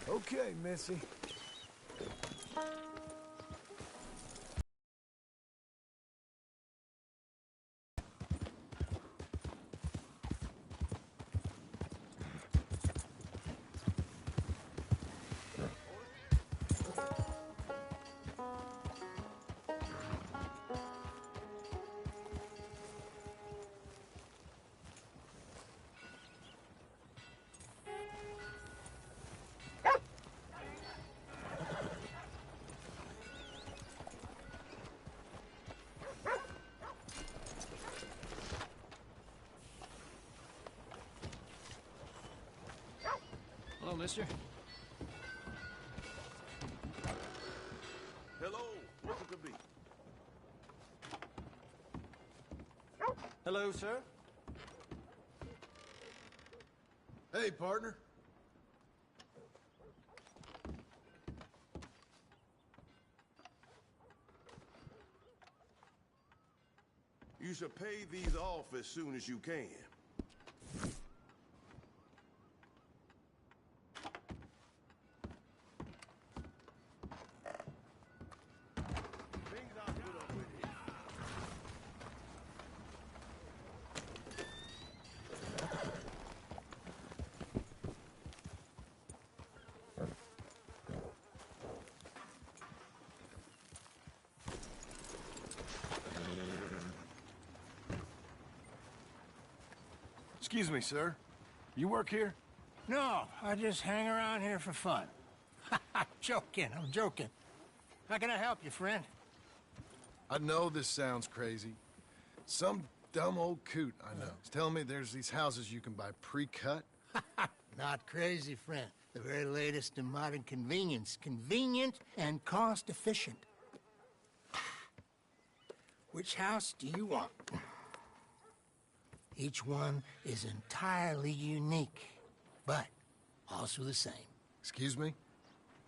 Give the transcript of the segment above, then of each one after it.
Okay, Missy. Hello, mister. Hello, what's it to be? Hello, sir. Hey, partner. You should pay these off as soon as you can. Things I'll put up with here. Excuse me, sir. You work here? No, I just hang around here for fun. I'm joking. How can I help you, friend? I know this sounds crazy. Some dumb old coot I know is telling me there's these houses you can buy pre-cut. Not crazy, friend. The very latest in modern convenience. Convenient and cost-efficient. Which house do you want? Each one is entirely unique, but also the same. Excuse me?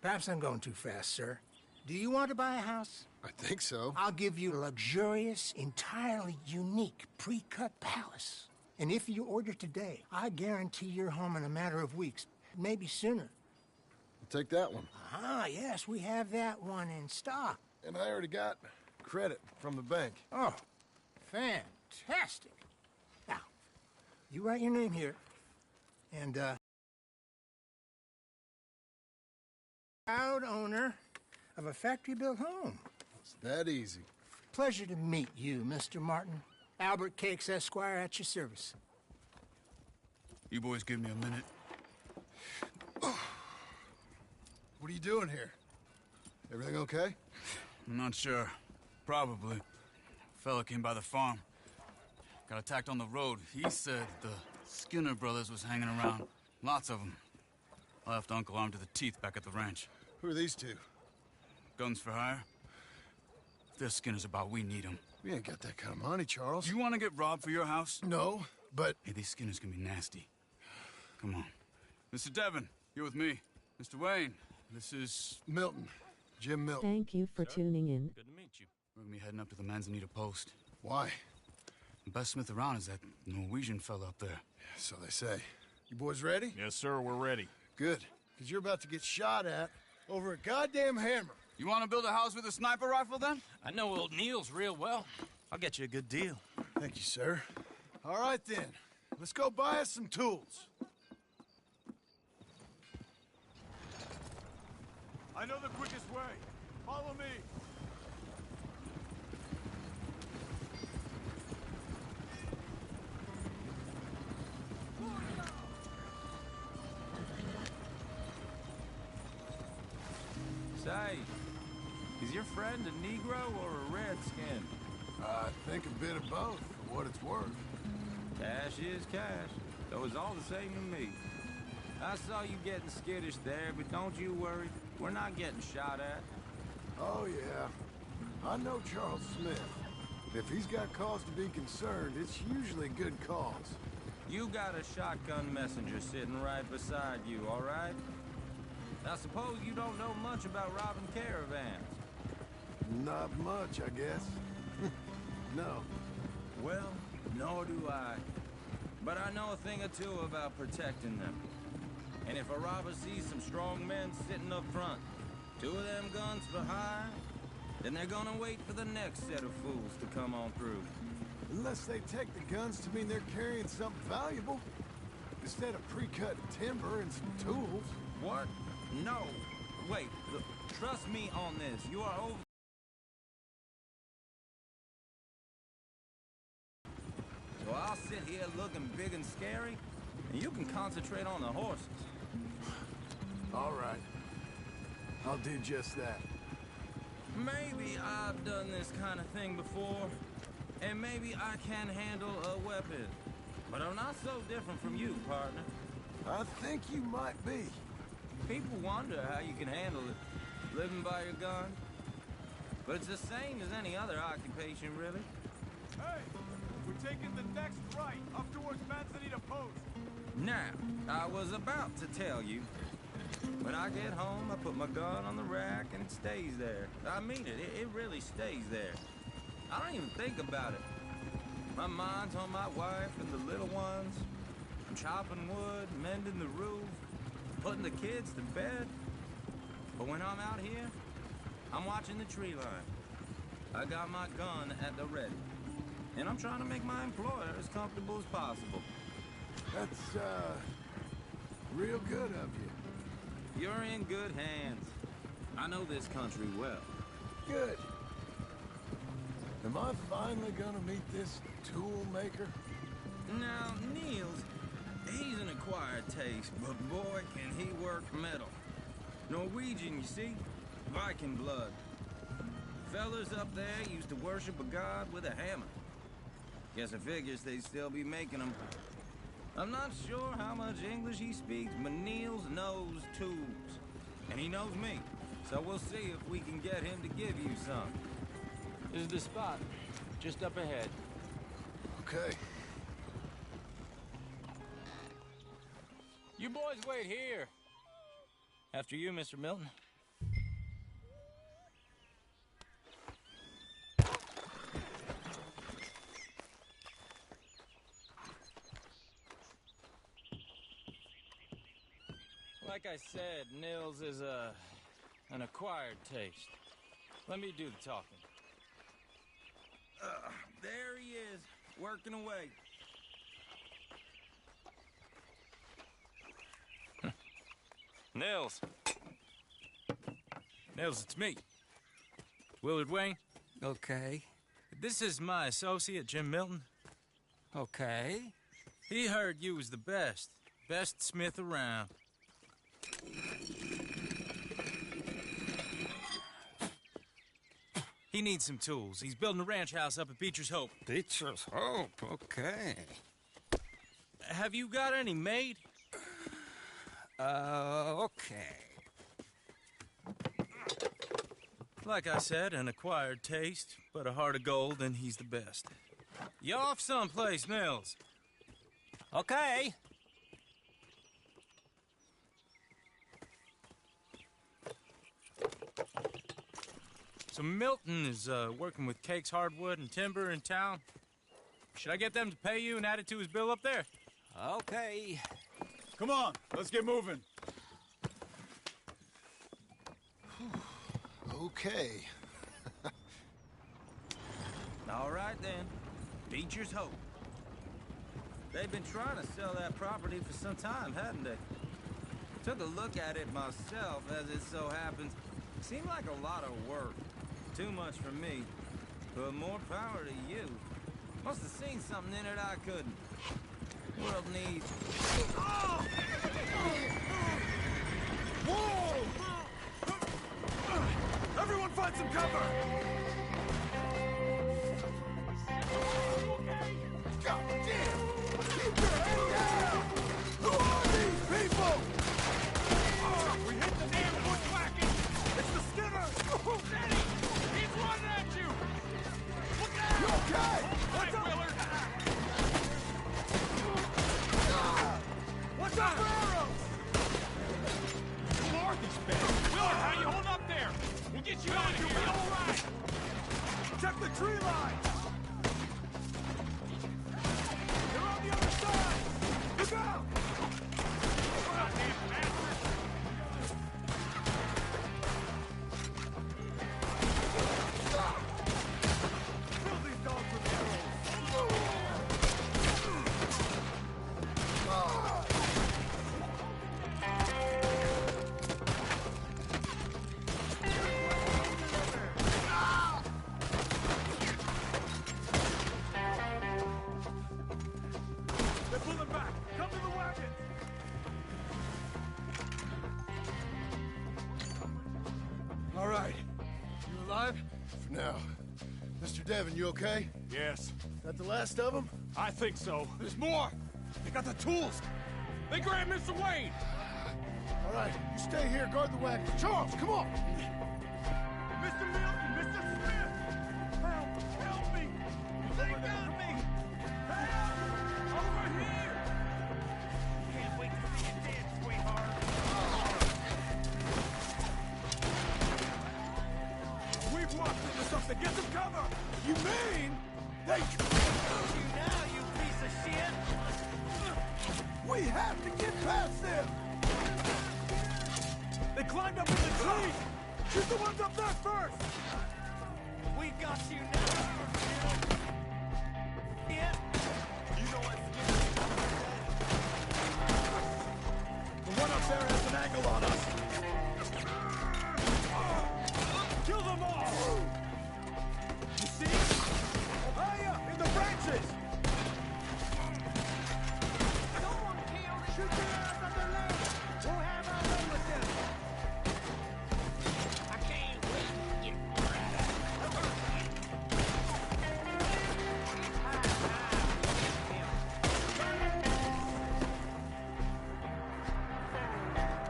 Perhaps I'm going too fast, sir. Do you want to buy a house? I think so. I'll give you a luxurious, entirely unique pre-cut palace. And if you order today, I guarantee you're home in a matter of weeks, maybe sooner. I'll take that one. Ah, yes, we have that one in stock. And I already got credit from the bank. Oh, fantastic. Now, you write your name here, and, proud owner of a factory-built home. It's that easy. Pleasure to meet you, Mr. Martin. Albert Cakes, Esquire, at your service. You boys give me a minute. What are you doing here? Everything okay? I'm not sure. Probably. Fella came by the farm. Got attacked on the road. He said the Skinner brothers was hanging around. Lots of them. I left Uncle armed to the teeth back at the ranch. Who are these two? Guns for hire? If they're Skinner's about, we need them. We ain't got that kind of money, Charles. Do you want to get robbed for your house? No, but... Hey, these Skinners can be nasty. Come on. Mr. Devon, you're with me. Mr. Wayne, this is... Milton. Jim Milton. Thank you for tuning in. Good to meet you. We're gonna be heading up to the Manzanita post. Why? The best smith around is that Norwegian fella up there. So they say. You boys ready? Yes, sir, we're ready. Good. Because you're about to get shot at over a goddamn hammer. You want to build a house with a sniper rifle, then? I know old Neil's real well. I'll get you a good deal. Thank you, sir. All right, then. Let's go buy us some tools. I know the quickest way. Follow me. Say, is your friend a Negro or a Redskin? I think a bit of both, for what it's worth. Cash is cash, though it's all the same to me. I saw you getting skittish there, but don't you worry. We're not getting shot at. Oh, yeah. I know Charles Smith. If he's got cause to be concerned, it's usually a good cause. You got a shotgun messenger sitting right beside you, all right? I suppose you don't know much about robbing caravans. Not much, I guess. No. Well, nor do I. But I know a thing or two about protecting them. And if a robber sees some strong men sitting up front, 2 of them guns behind, then they're gonna wait for the next set of fools to come on through. Unless they take the guns to mean they're carrying something valuable. Instead of pre-cut timber and some tools. What? No. Wait, look, trust me on this. You are over... So I'll sit here looking big and scary, and you can concentrate on the horses. All right. I'll do just that. Maybe I've done this kind of thing before, and maybe I can handle a weapon. But I'm not so different from you, partner. I think you might be. People wonder how you can handle it, living by your gun. But it's the same as any other occupation, really. Hey, we're taking the next right, up towards Manzanita Post. Now, I was about to tell you, when I get home, I put my gun on the rack and it stays there. I mean it really stays there. I don't even think about it. My mind's on my wife and the little ones. I'm chopping wood, mending the roof, putting the kids to bed. But when I'm out here, I'm watching the tree line. I got my gun at the ready. And I'm trying to make my employer as comfortable as possible. That's, real good of you. You're in good hands. I know this country well. Good. Am I finally gonna meet this tool maker? Now, Niels, he's an acquired taste, but boy, can he work metal. Norwegian, you see? Viking blood. Fellas up there used to worship a god with a hammer. Guess I figures they'd still be making them. I'm not sure how much English he speaks, but Niels knows tools. And he knows me, so we'll see if we can get him to give you some. This is the spot, just up ahead. Okay. You boys wait here. After you, Mr. Milton. Like I said, Nils is an acquired taste. Let me do the talking. There he is, working away. Nils. Nils, it's me. Willard Wayne. Okay. This is my associate, Jim Milton. Okay. He heard you was the best smith around. He needs some tools. He's building a ranch house up at Beecher's Hope. Beecher's Hope, okay. Have you got any made? Okay. Like I said, an acquired taste, but a heart of gold, and he's the best. You off someplace, Nils? Okay. So Milton is working with Cakes Hardwood and Timber in town. Should I get them to pay you and add it to his bill up there? Okay. Come on, let's get moving. Okay. All right, then. Beecher's Hope. They've been trying to sell that property for some time, hadn't they? Took a look at it myself, as it so happens. Seemed like a lot of work. Too much for me. But more power to you. Must have seen something in it I couldn't. World needs... Whoa! Everyone find some cover! God damn! Keep your head down! Who are these people? We hit the damn bushwhacking! It's the Skinner! Steady! He's running at you! Look out! You okay? What's up, Willard? Watch out for arrows! Marthy's bad. Willard, how you hold up there? We'll get you out of here. You'll be all right. Check the tree line. They're on the other side. Look out! Goddamn Devin, you okay? Yes, That the last of them? I think so. There's more! They got the tools! They grabbed Mr. Wayne! All right, you stay here, guard the wagon. Charles, come on! Mr. Milton! Mr. Smith! Help! Help me! They got me! Help! Over here! Can't wait to see you dead, sweetheart! We've walked into something! Get some cover! You mean they... You now, you piece of shit! We have to get past them! They climbed up in the tree! Shoot the ones up there first! We got you now! Yeah. You know what's the one up there has an angle on us! Kill them all! You see? Higher! In the branches! Someone killed it! Shoot their ass on their legs! We'll have our way with them! I can't wait to get right out.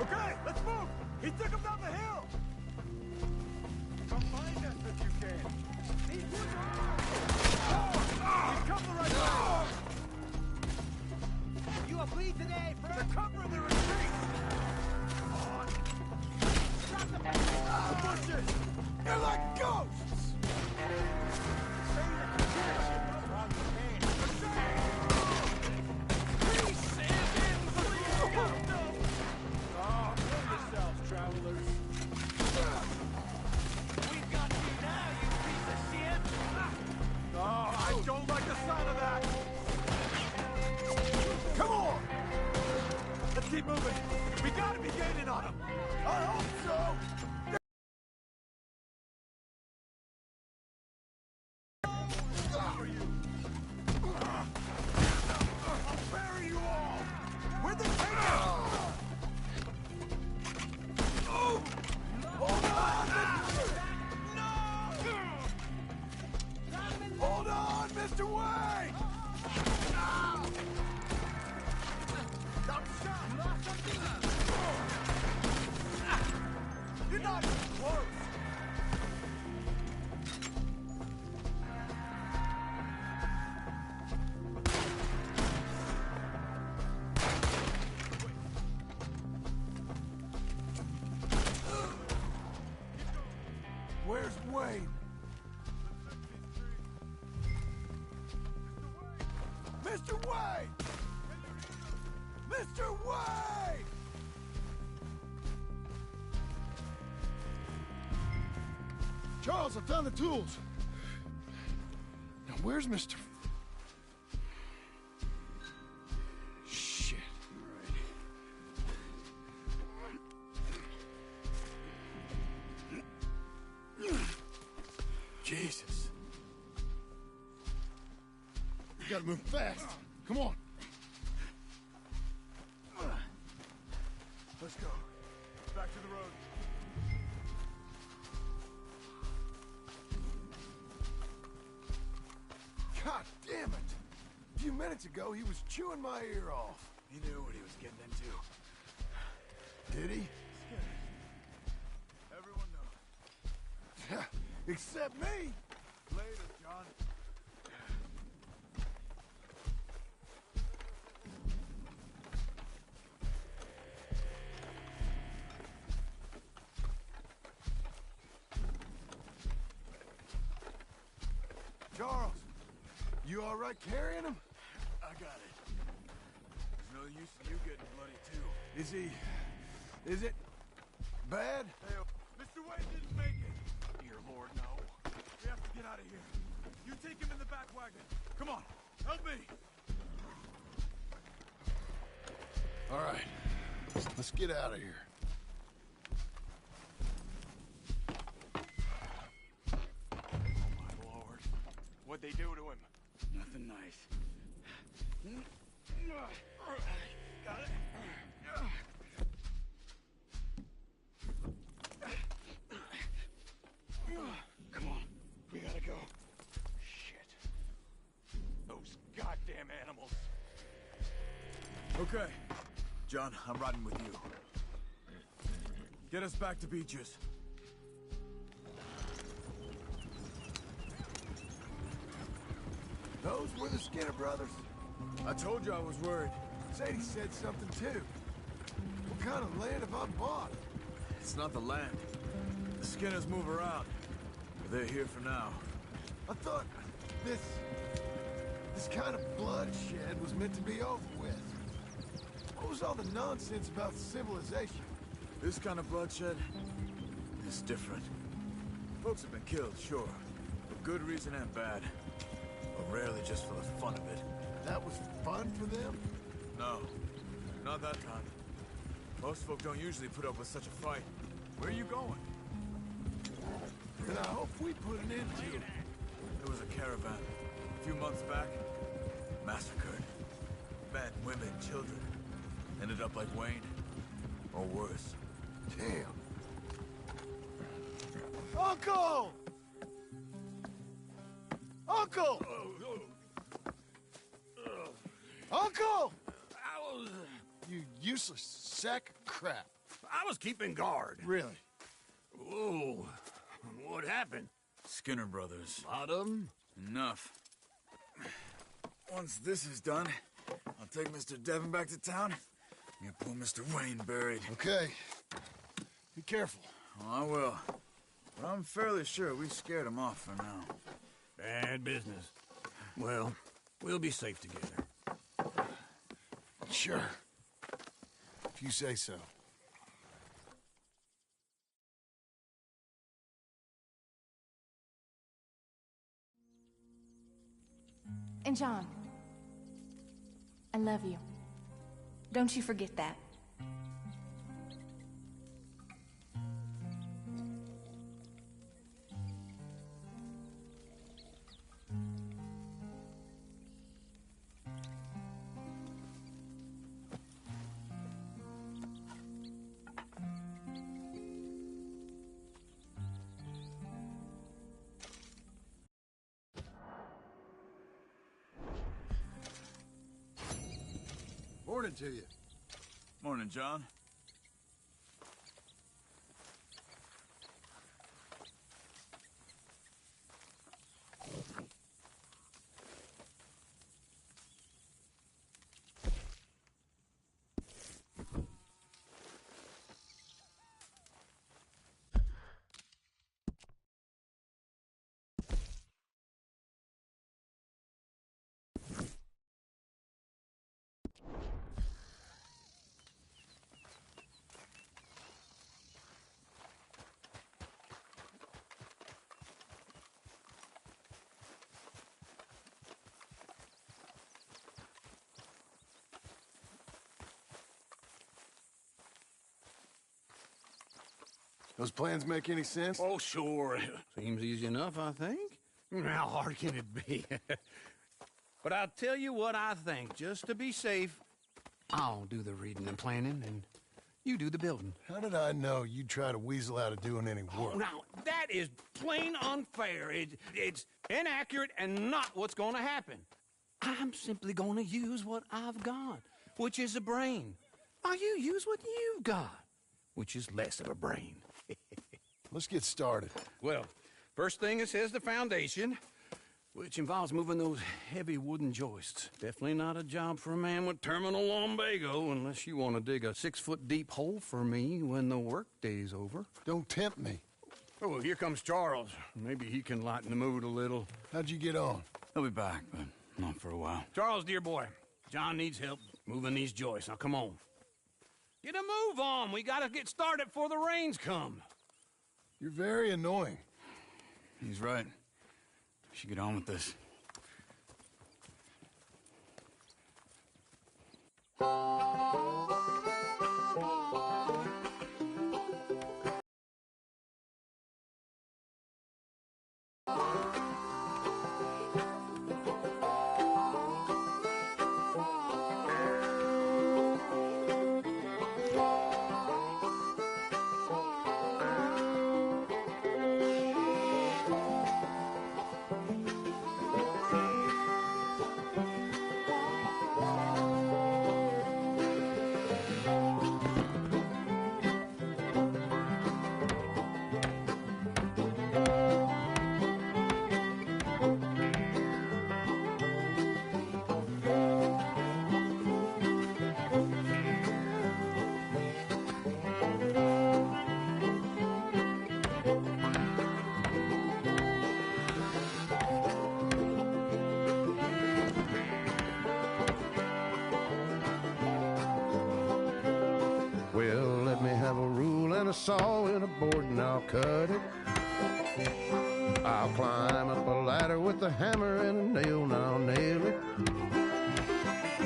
Okay, let's move! He took him down the hill! Come find us if you can! He's come the right way! You a bleed today, They're friend? covering the retreat! The bushes! They're like ghosts! Travelers. We got you now, you piece of shit! Oh, I don't like the sound of that! Come on! Let's keep moving. We gotta be gaining on them. I hope so! I'll bury you all! Where'd they take us? Oh! Hold on! No! Hold on, Mr. Wayne! You're not even close! Where's Wayne? Mr. Wayne! Mr. Wayne! Charles, I found the tools. Now, where's Mr. Shit. Jesus. You gotta move fast. Come on. Let's go. Back to the road. God damn it. A few minutes ago, he was chewing my ear off. He knew what he was getting into. Did he? Everyone knows. Except me. Later, John. Charles, you all right carrying him? I got it. There's no use in you getting bloody, too. Is it bad? Hey, Mr. Wayne didn't make it. Dear Lord, no. We have to get out of here. You take him in the back wagon. Come on, help me. All right, let's get out of here. My Lord. What'd they do to him? Nothing nice. Got it? Come on, we gotta go. Okay. John, I'm riding with you. Get us back to Beaches. Those were the Skinner brothers? I told you I was worried. Sadie said something too. What kind of land have I bought? It's not the land. The Skinners move around. But they're here for now. I thought this kind of bloodshed was meant to be over with. What was all the nonsense about civilization? This kind of bloodshed is different. Folks have been killed, sure. For good reason and bad. But rarely just for the fun of it. That was fun for them? No, not that time. Most folk don't usually put up with such a fight. Where are you going? And I hope we put an end to it. There was a caravan a few months back. Massacred. Men, women, children. Ended up like Wayne. Or worse. Damn. Uncle! Uncle! Uncle! You useless sack of crap. I was keeping guard. Really? Whoa. What happened? Skinner brothers. A lot of them? Enough. Once this is done, I'll take Mr. Devon back to town. And get poor Mr. Wayne buried. Okay. Be careful. Oh, I will. But I'm fairly sure we scared him off for now. Bad business. Well, we'll be safe together. Sure. If you say so. And John, I love you. Don't you forget that. Morning to you. Morning, John. Those plans make any sense? Oh, sure. Seems easy enough, I think. How hard can it be? But I'll tell you what I think. Just to be safe, I'll do the reading and planning, and you do the building. How did I know you'd try to weasel out of doing any work? Oh, now, that is plain unfair. It's inaccurate and not what's going to happen. I'm simply going to use what I've got, which is a brain. Now, you use what you've got, which is less of a brain. Let's get started. Well, first thing it says the foundation, which involves moving those heavy wooden joists. Definitely not a job for a man with terminal lumbago unless you want to dig a 6-foot deep hole for me when the workday's over. Don't tempt me. Oh, here comes Charles. Maybe he can lighten the mood a little. How'd you get on? He'll be back, but not for a while. Charles, dear boy, John needs help moving these joists. Now, come on. Get a move on. We gotta get started before the rains come. You're very annoying. He's right. We should get on with this. and a saw and a board and I'll cut it. I'll climb up a ladder with a hammer and a nail and I'll nail it.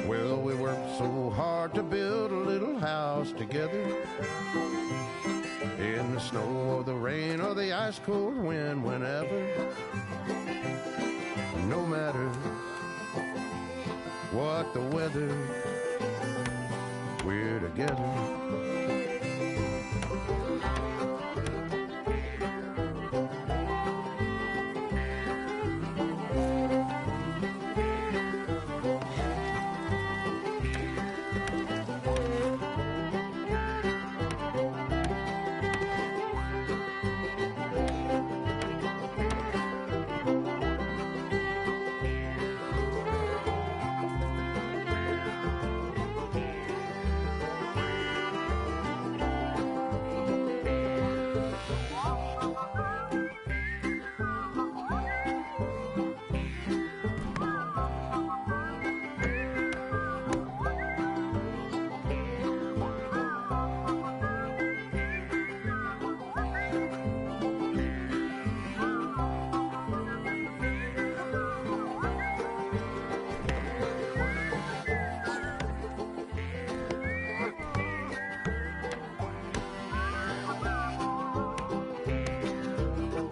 Well, we worked so hard to build a little house together. In the snow or the rain or the ice cold wind, whenever. No matter what the weather, we're together.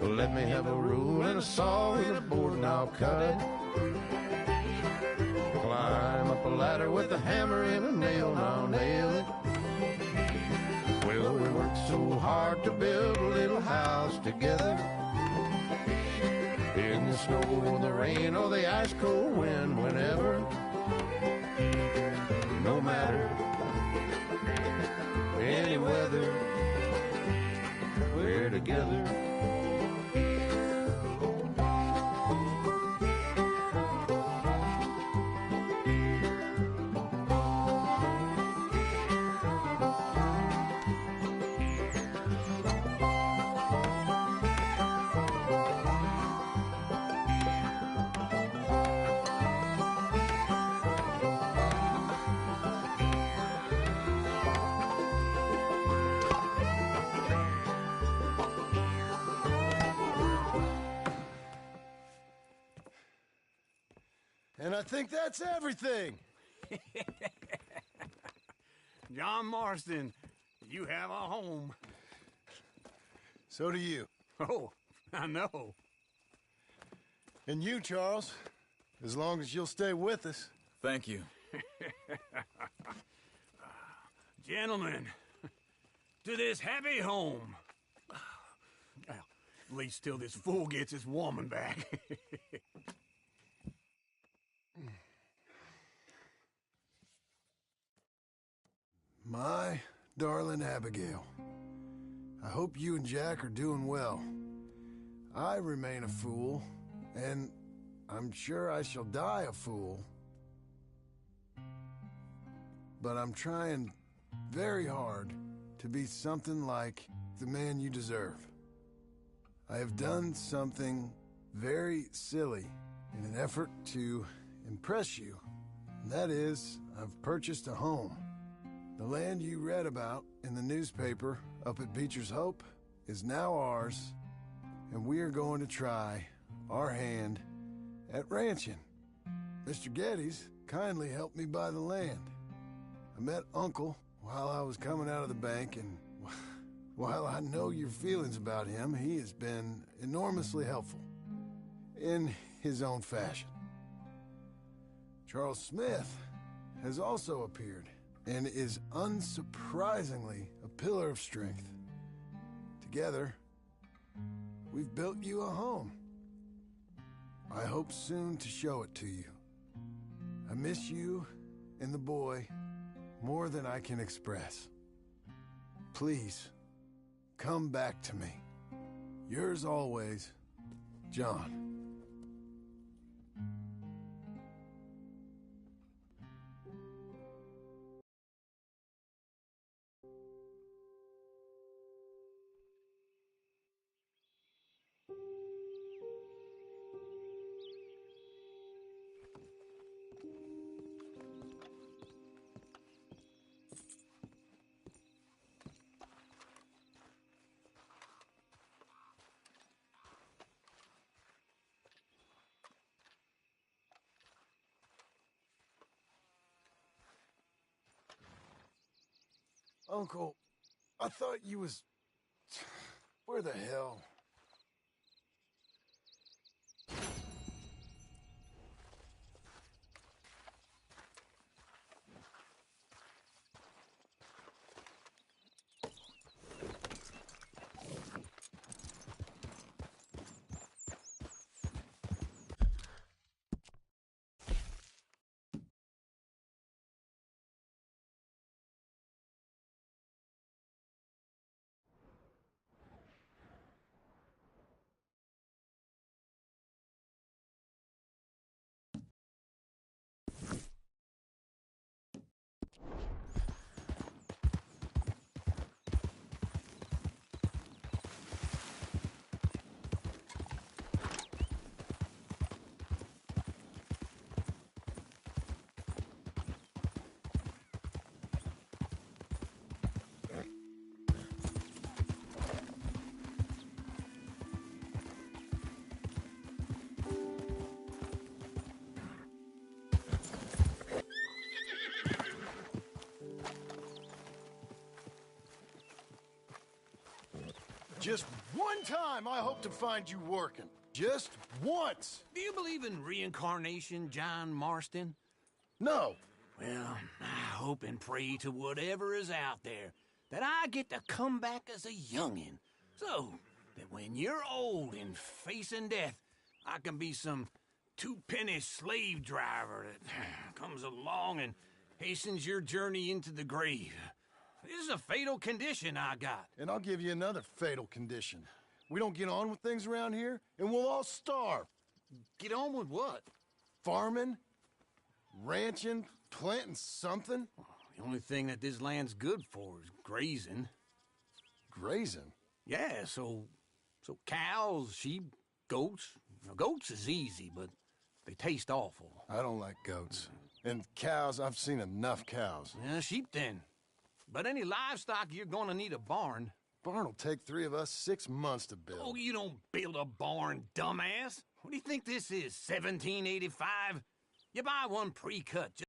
Let me have a rule and a saw and a board and I'll cut it. Climb up a ladder with a hammer and a nail and I'll nail it. Well, we worked so hard to build a little house together. In the snow or the rain or the ice cold wind, whenever. No matter any weather, we're together. And I think that's everything. John Marston, you have a home. So do you. Oh, I know. And you, Charles, as long as you'll stay with us. Thank you. Gentlemen, to this happy home. Well, at least till this fool gets his woman back. My darling Abigail, I hope you and Jack are doing well. I remain a fool, and I'm sure I shall die a fool. But I'm trying very hard to be something like the man you deserve. I have done something very silly in an effort to impress you. And that is, I've purchased a home. The land you read about in the newspaper up at Beecher's Hope is now ours, and we are going to try our hand at ranching. Mr. Geddes kindly helped me buy the land. I met Uncle while I was coming out of the bank, and while I know your feelings about him, he has been enormously helpful in his own fashion. Charles Smith has also appeared and is unsurprisingly a pillar of strength. Together, we've built you a home. I hope soon to show it to you. I miss you and the boy more than I can express. Please, come back to me. Yours always, John. Uncle, I thought you was... Where the hell? Just one time I hope to find you working. Just once. Do you believe in reincarnation, John Marston? No. Well, I hope and pray to whatever is out there that I get to come back as a youngin', so that when you're old and facing death, I can be some two-penny slave driver that comes along and hastens your journey into the grave. This is a fatal condition I got. And I'll give you another fatal condition. We don't get on with things around here, and we'll all starve. Get on with what? Farming, ranching, planting something. The only thing that this land's good for is grazing. Grazing? Yeah, so cows, sheep, goats. Now, goats is easy, but they taste awful. I don't like goats. And cows, I've seen enough cows. Yeah, sheep then. But any livestock, you're gonna need a barn. Barn will take 3 of us 6 months to build. Oh, you don't build a barn, dumbass. What do you think this is, 1785? You buy one pre-cut, just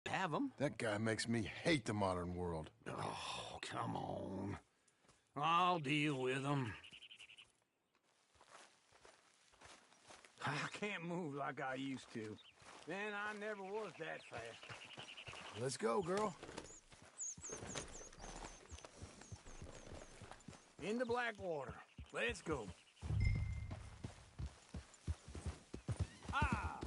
have them. That guy makes me hate the modern world. Oh, come on. I'll deal with them. I can't move like I used to. Man, I never was that fast. Let's go, girl. Into Blackwater. Let's go. Ah!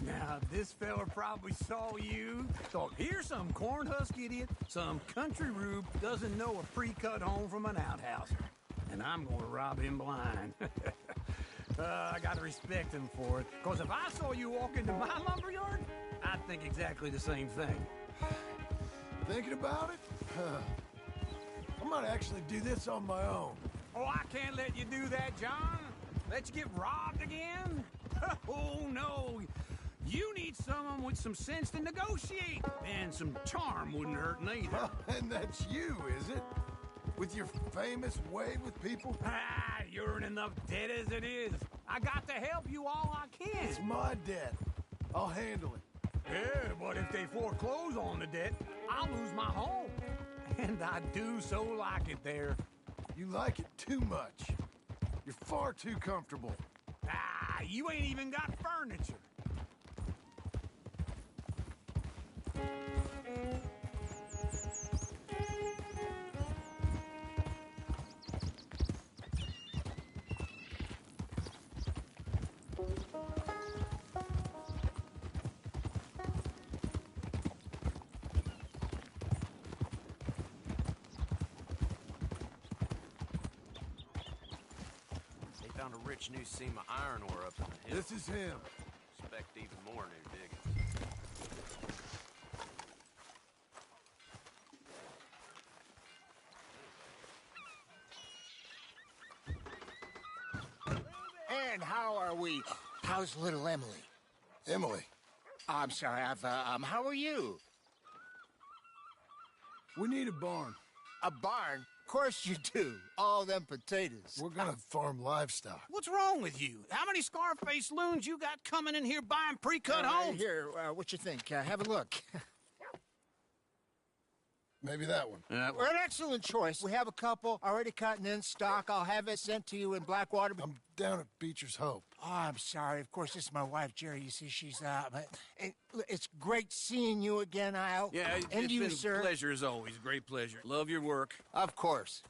Now, this fella probably saw you. Thought, here's some cornhusk idiot, some country rube doesn't know a pre-cut home from an outhouse. And I'm gonna rob him blind. I gotta respect him for it. Because if I saw you walk into my lumberyard, I'd think exactly the same thing. Thinking about it? I might actually do this on my own. Oh, I can't let you do that, John. Let you get robbed again? Oh, no. You need someone with some sense to negotiate. And some charm wouldn't hurt neither. And that's you, is it? With your famous way with people? Ah, you're in enough debt as it is. I got to help you all I can. It's my debt. I'll handle it. Yeah, but if they foreclose on the debt, I'll lose my home. And I do so like it there. You like it too much. You're far too comfortable. Ah, you ain't even got furniture. Found a rich new seam of iron ore up in the hills. This is him. Expect even more new diggings. And how are we? How's little Emily? Emily. I'm sorry, how are you? We need a barn. A barn? Of course you do. All them potatoes. We're gonna farm livestock. What's wrong with you? How many Scarface loons you got coming in here buying pre-cut homes? Here, what you think? Have a look. Maybe that one. We're an excellent choice. We have a couple already cut and in stock. I'll have it sent to you in Blackwater. I'm down at Beecher's Hope. Oh, I'm sorry. Of course, this is my wife, Jerry. You see, she's but it's great seeing you again, Al. Yeah, and it's you, been sir. a pleasure as always. Great pleasure. Love your work. Of course.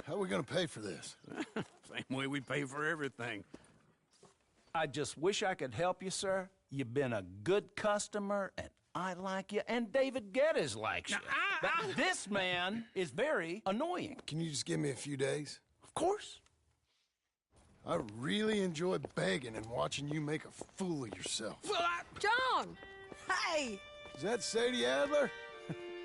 How are we gonna pay for this? Same way we pay for everything. I just wish I could help you, sir. You've been a good customer, and I like you, and David Geddes likes you. But this man is very annoying. Can you just give me a few days? Of course. I really enjoy begging and watching you make a fool of yourself. Well, John! Hey! Is that Sadie Adler?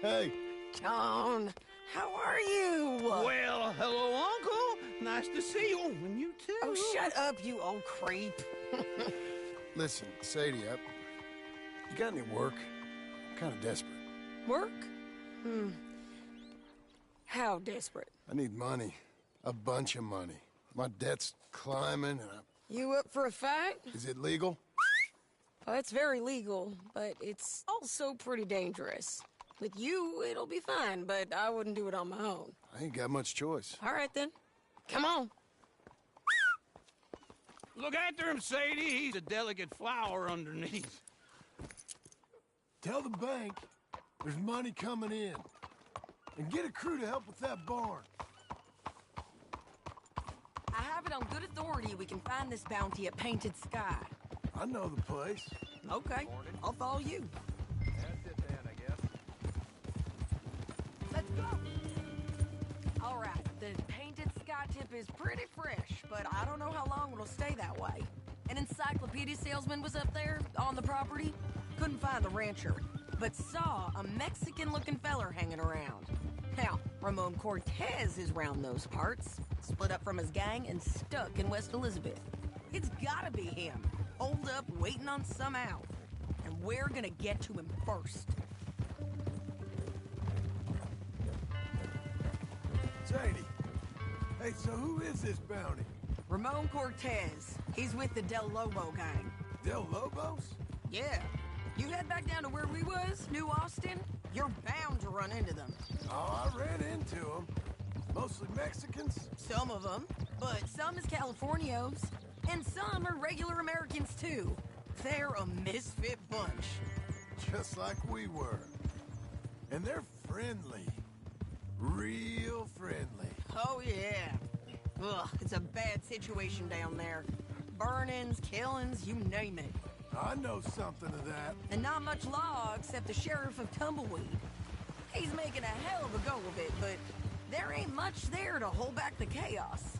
Hey. John, how are you? Well, hello, Uncle. Nice to see you. And you too. Oh, shut up, you old creep. Listen, Sadie, you got any work? I'm kind of desperate. Work? How desperate? I need money. A bunch of money. My debt's climbing and You up for a fight? Is it legal? Oh, it's very legal, but it's also pretty dangerous. With you, it'll be fine, but I wouldn't do it on my own. I ain't got much choice. All right, then. Come on. Look after him, Sadie. He's a delicate flower underneath. Tell the bank there's money coming in. And get a crew to help with that barn. I have it on good authority we can find this bounty at Painted Sky. I know the place. Okay, I'll follow you. That's it then, I guess. Let's go. All right, the Painted Sky tip is pretty fresh, but I don't know how long it'll stay that way. An encyclopedia salesman was up there on the property. Couldn't find the rancher, but saw a Mexican-looking feller hanging around. Now, Ramon Cortez is round those parts, split up from his gang and stuck in West Elizabeth. It's gotta be him, holed up waiting on some out. And we're gonna get to him first. Sadie. Hey, so who is this bounty? Ramon Cortez. He's with the Del Lobo gang. Del Lobos? Yeah. You head back down to where we was, New Austin, you're bound to run into them. Oh, I ran into them. Mostly Mexicans? Some of them, but some is Californios. And some are regular Americans, too. They're a misfit bunch. Just like we were. And they're friendly. Real friendly. Oh, yeah. Ugh, it's a bad situation down there. Burn-ins, killings, you name it. I know something of that. And not much law except the sheriff of Tumbleweed. He's making a hell of a go of it, but there ain't much there to hold back the chaos.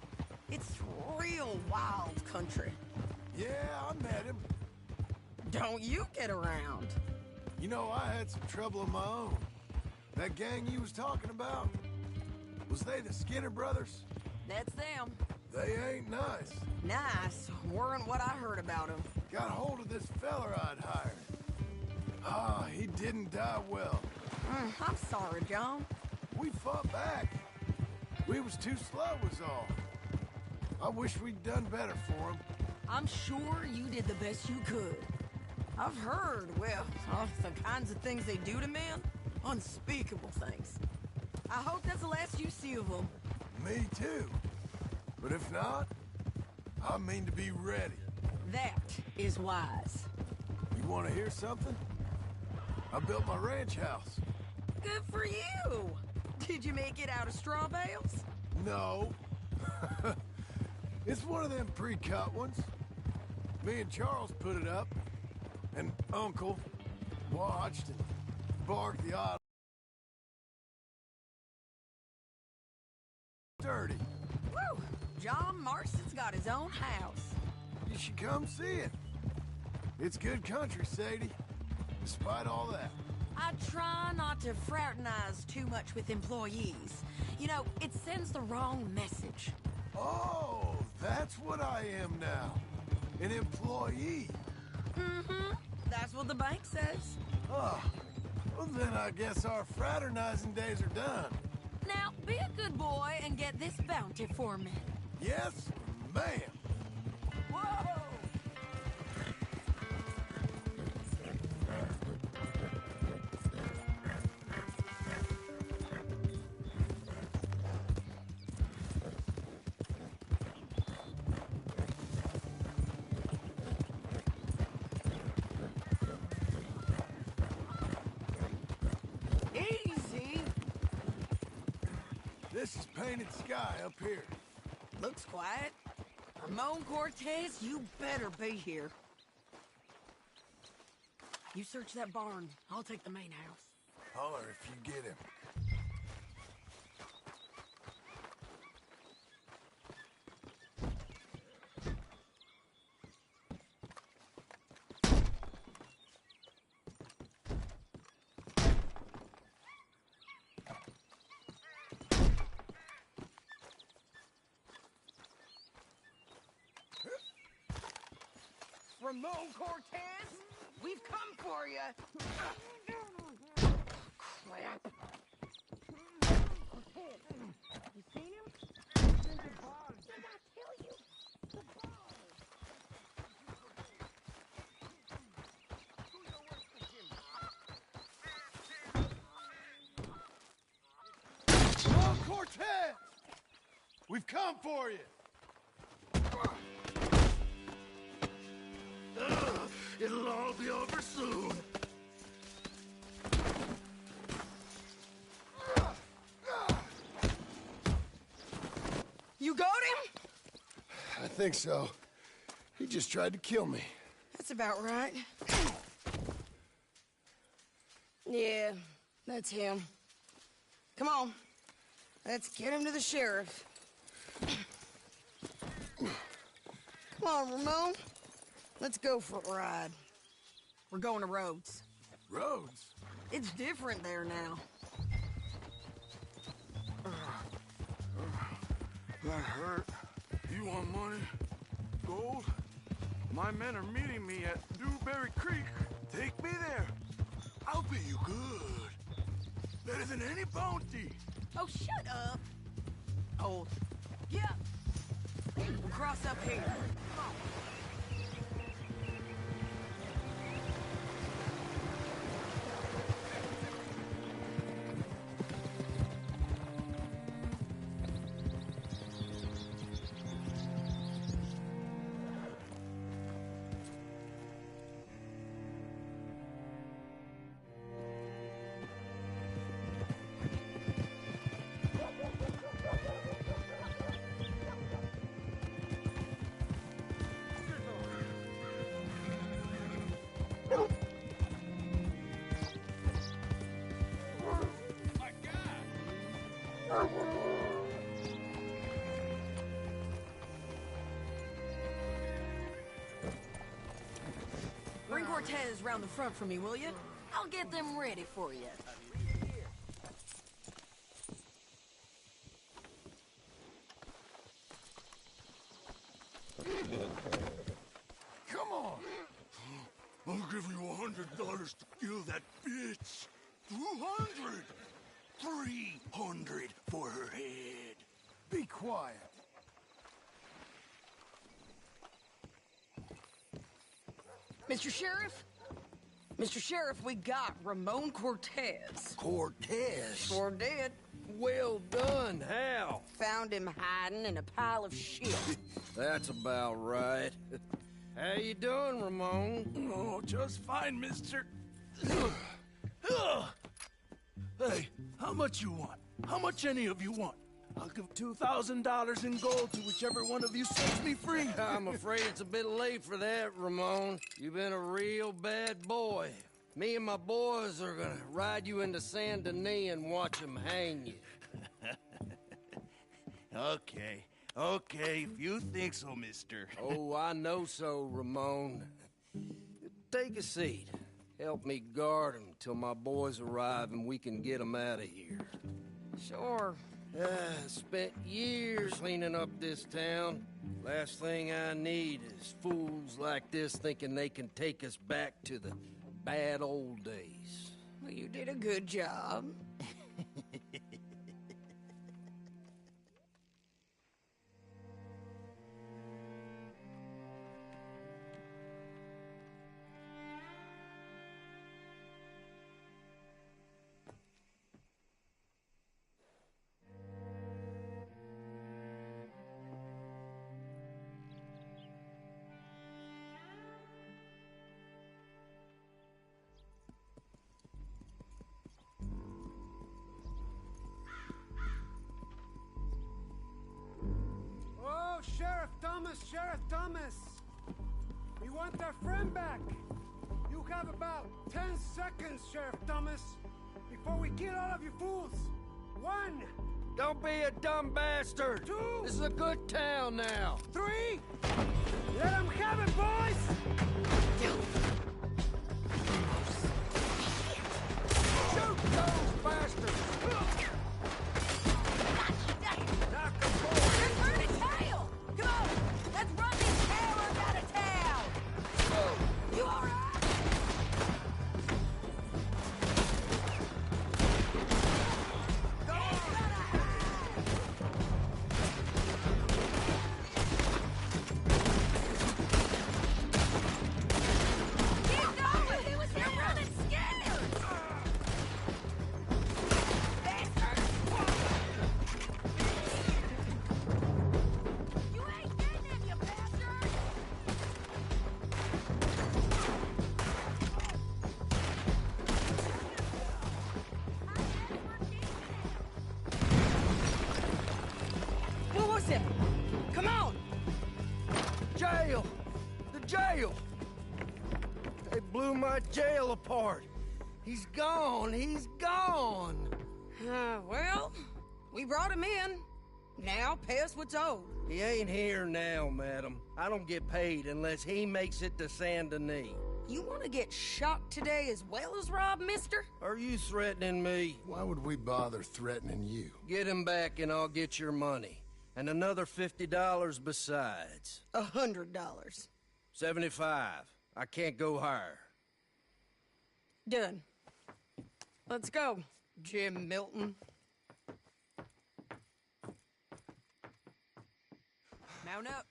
It's real wild country. Yeah, I met him. Don't you get around. You know, I had some trouble of my own. That gang you was talking about, was they the Skinner brothers? That's them. They ain't nice. Nice weren't what I heard about them. Got hold of this feller I'd hired. Ah, he didn't die well. I'm sorry, John. We fought back. We was too slow was all. I wish we'd done better for him. I'm sure you did the best you could. I've heard, well, the kinds of things they do to men. Unspeakable things. I hope that's the last you see of them. Me too. But if not, I mean to be ready. That is wise. You want to hear something? I built my ranch house. Good for you. Did you make it out of straw bales? No. It's one of them pre-cut ones. Me and Charles put it up, and Uncle watched and barked the odd. Dirty. Woo! John Marston's got his own house. You should come see it. It's good country, Sadie. Despite all that. I try not to fraternize too much with employees. You know, it sends the wrong message. Oh, that's what I am now. An employee. Mm-hmm. That's what the bank says. Ah, Well, then I guess our fraternizing days are done. Now, be a good boy and get this bounty for me. Yes, ma'am. Whoa! Easy. This is Painted Sky up here. Looks quiet. Ramon Cortez, you better be here. You search that barn. I'll take the main house. Holler if you get him. Ramon Cortez, we've come for you. Crap. Cortez, you seen him? He's in the barn. Did I tell you? The barn. Oh, Cortez! We've come for you! It'll all be over soon. You got him? I think so. He just tried to kill me. That's about right. Yeah, that's him. Come on. Let's get him to the sheriff. Come on, Ramon. Let's go for a ride. We're going to Rhodes. Rhodes? It's different there now. That hurt. You want money? Gold? My men are meeting me at Dewberry Creek. Take me there. I'll pay you good. Better than any bounty. Oh, shut up. Oh, yeah. We'll cross up here. Come on. Bring Cortez round the front for me, will you? I'll get them ready for you. Come on! I'll give you $100 to kill that bitch. 200! 300 for her head. Be quiet. Mr. Sheriff? Mr. Sheriff, we got Ramon Cortez. Cortez? Sure did. Well done, Hal. Found him hiding in a pile of shit. That's about right. How you doing, Ramon? Oh, just fine, mister. Hey, how much you want? How much any of you want? I'll give $2,000 in gold to whichever one of you sets me free. I'm afraid it's a bit late for that, Ramon. You've been a real bad boy. Me and my boys are gonna ride you into Saint Denis and watch them hang you. Okay, if you think so, mister. Oh, I know so, Ramon. Take a seat. Help me guard them till my boys arrive and we can get them out of here. Sure. Spent years cleaning up this town. Last thing I need is fools like this thinking they can take us back to the bad old days. Well, you did a good job. Oh, Sheriff Thomas, Sheriff Thomas! We want our friend back. You have about 10 seconds, Sheriff Thomas, before we kill all of you fools. 1. Don't be a dumb bastard. 2. This is a good town now. 3. Let them have it, boys! Shoot those bastards! Knock them forward! They're turning tail! Come on, let's run these cowards out of town! You all right? Go Keep going! You're running scared! You ain't getting him, you bastard! What was it? Come on! Jail! The jail! They blew my jail apart. He's gone. He's gone. Well, we brought him in. Now pay us what's owed. He ain't here now, madam. I don't get paid unless he makes it to Saint Denis. You want to get shot today as well as Rob, mister? Are you threatening me? Why would we bother threatening you? Get him back and I'll get your money. And another $50 besides. $100. 75. I can't go higher. Done. Let's go, Jim Milton. Mount up.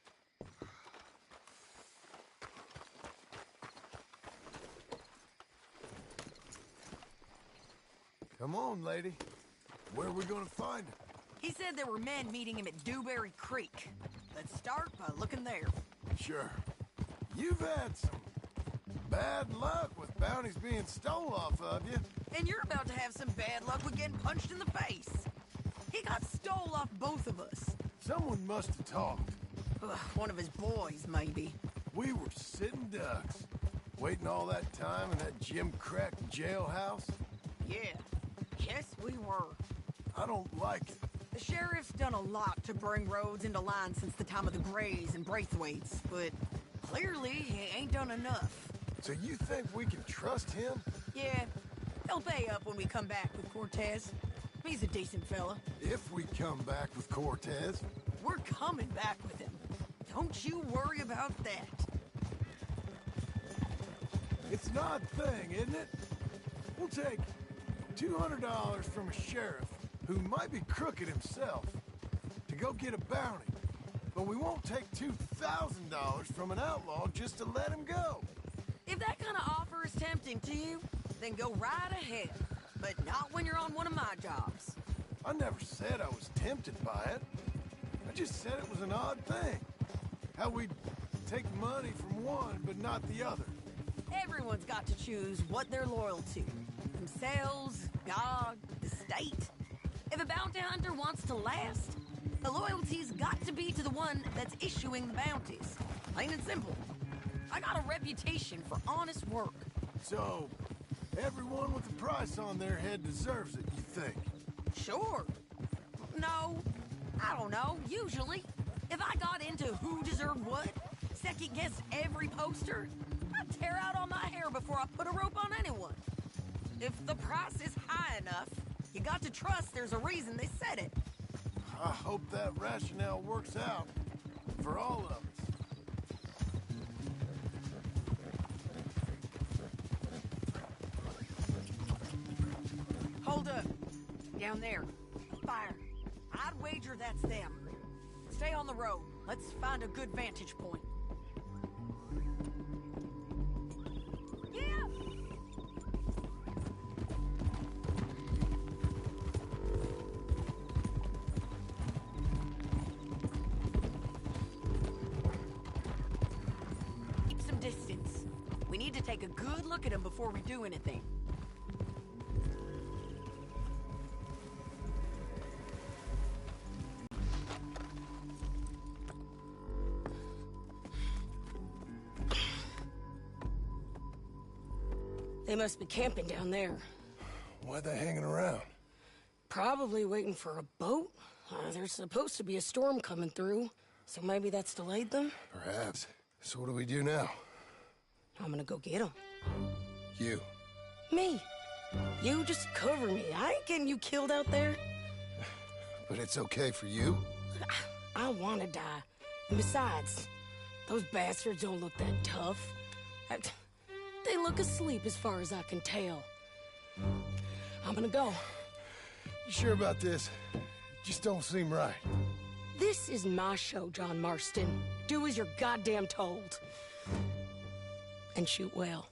Come on, lady. Where are we gonna find him? He said there were men meeting him at Dewberry Creek. Let's start by looking there. Sure. You've had some bad luck with bounties being stole off of you. And you're about to have some bad luck with getting punched in the face. He got stole off both of us. Someone must have talked. Ugh, one of his boys, maybe. We were sitting ducks, waiting all that time in that Jim Crack jailhouse. Yeah, yes we were. I don't like it. The sheriff's done a lot to bring roads into line since the time of the Grays and Braithwaites, but clearly he ain't done enough. So you think we can trust him? Yeah, he'll pay up when we come back with Cortez. He's a decent fella. If we come back with Cortez. We're coming back with him. Don't you worry about that. It's an odd thing, isn't it? We'll take $200 from a sheriff who might be crooked himself to go get a bounty, but we won't take $2,000 from an outlaw just to let him go. If that kind of offer is tempting to you, then go right ahead. But not when you're on one of my jobs. I never said I was tempted by it. I just said it was an odd thing. How we'd take money from one but not the other. Everyone's got to choose what they're loyal to. Themselves, God, the state. If a bounty hunter wants to last, the loyalty's got to be to the one that's issuing the bounties. Plain and simple. I got a reputation for honest work. So, everyone with a price on their head deserves it, you think? Sure. No, I don't know, usually. If I got into who deserved what, second-guessed every poster, I'd tear out all my hair before I put a rope on anyone. If the price is high enough, you got to trust there's a reason they said it. I hope that rationale works out for all of us. Hold up. Down there. Fire. I'd wager that's them. Stay on the road. Let's find a good vantage point. Yeah! Keep some distance. We need to take a good look at them before we do anything. They must be camping down there. Why they hanging around? Probably waiting for a boat. There's supposed to be a storm coming through, so maybe that's delayed them? Perhaps. So what do we do now? I'm gonna go get them. You. Me. You just cover me. I ain't getting you killed out there. But it's okay for you? I wanna die. And besides, those bastards don't look that tough. They look asleep as far as I can tell. I'm gonna go. You sure about this? Just don't seem right. This is my show, John Marston. Do as you're goddamn told. And shoot well.